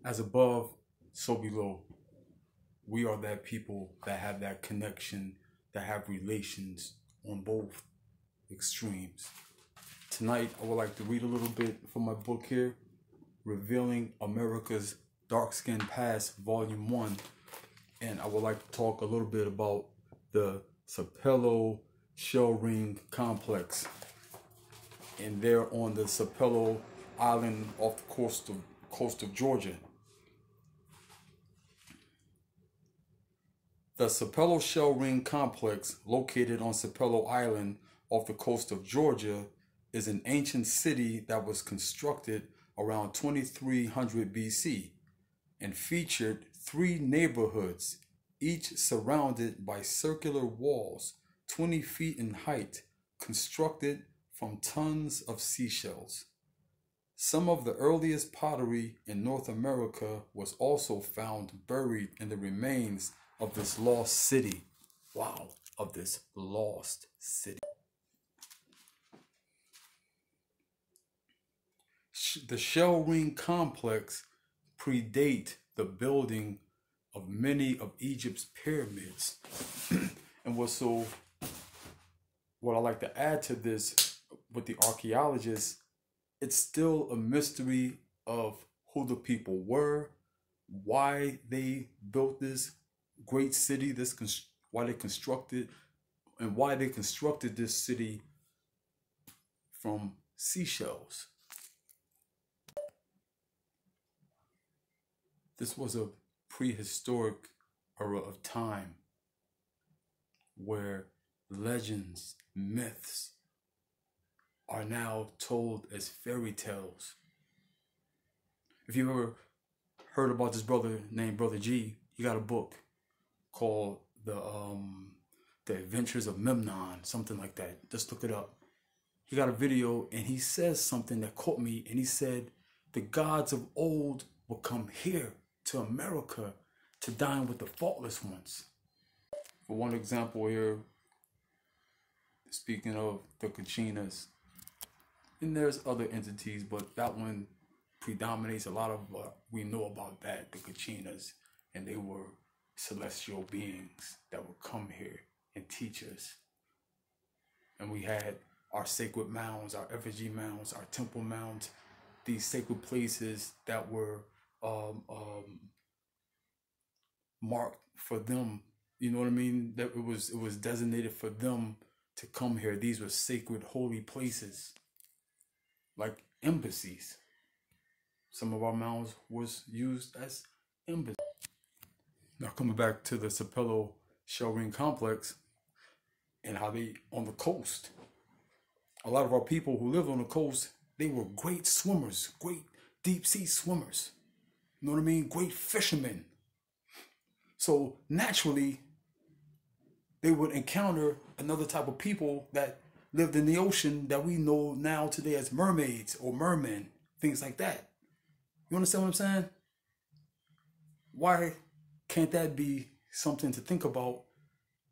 As above, so below. We are that people that have that connection, that have relations on both extremes. Tonight, I would like to read a little bit from my book here, Revealing America's Dark-Skinned Past, Volume 1. And I would like to talk a little bit about the Sapelo Shell Ring Complex. And they're on the Sapelo Island off the coast of Georgia. The Sapelo Shell Ring Complex, located on Sapelo Island off the coast of Georgia, is an ancient city that was constructed around 2300 BC and featured 3 neighborhoods, each surrounded by circular walls 20 feet in height, constructed from tons of seashells. Some of the earliest pottery in North America was also found buried in the remains of this lost city. Wow, of this lost city. The Shell Ring Complex predate the building of many of Egypt's pyramids. And what I like to add to this with the archaeologists, it's still a mystery of who the people were, why they built this great city, why they constructed this city from seashells. This was a prehistoric era of time where legends, myths are now told as fairy tales. If you ever heard about this brother named Brother G, he got a book called The Adventures of Memnon, something like that. Just look it up. He got a video and he says something that caught me, and he said the gods of old will come here to America to dine with the faultless ones. For one example here, speaking of the Kachinas, and there's other entities, but that one predominates. A lot of we know about that, the Kachinas, and they were celestial beings that would come here and teach us. And we had our sacred mounds, our effigy mounds, our temple mounds, these sacred places that were marked for them. You know what I mean? That it was designated for them to come here. These were sacred, holy places, like embassies. Some of our mounds was used as embassies. Now coming back to the Sapelo Shell Ring Complex and how they on the coast. A lot of our people who lived on the coast, they were great swimmers, great deep sea swimmers. You know what I mean? Great fishermen. So naturally, they would encounter another type of people that lived in the ocean that we know now today as mermaids or mermen, things like that. You understand what I'm saying? Why can't that be something to think about,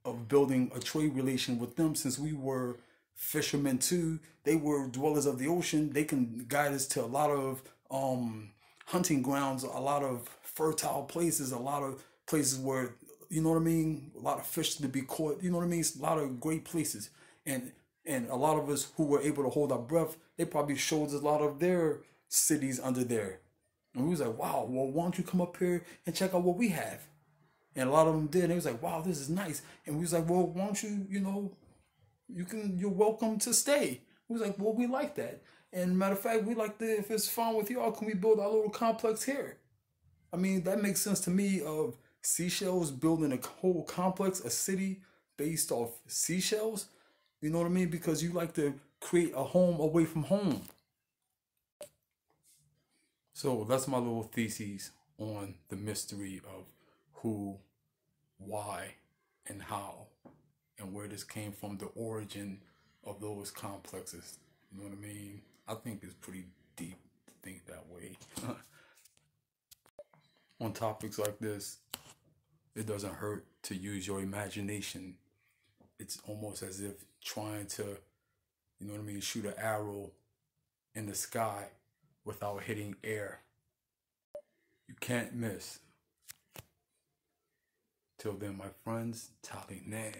of building a trade relation with them, since we were fishermen too? They were dwellers of the ocean. They can guide us to a lot of hunting grounds, a lot of fertile places, a lot of places where, you know what I mean, a lot of fish to be caught, you know what I mean, a lot of great places. And a lot of us who were able to hold our breath, they probably showed us a lot of their cities under there. And we was like, wow, well, why don't you come up here and check out what we have? And a lot of them did. And they was like, wow, this is nice. And we was like, well, why don't you, you're welcome to stay. We was like, well, we like that. And matter of fact, we like to, if it's fine with y'all, can we build our little complex here? I mean, that makes sense to me, of seashells, building a whole complex, a city based off seashells. You know what I mean? Because you like to create a home away from home. So that's my little thesis on the mystery of who, why, and how, and where this came from, the origin of those complexes. You know what I mean? I think it's pretty deep to think that way. On topics like this, it doesn't hurt to use your imagination. It's almost as if trying to, you know what I mean, shoot an arrow in the sky without hitting air. You can't miss. Till then, my friends, tally nay.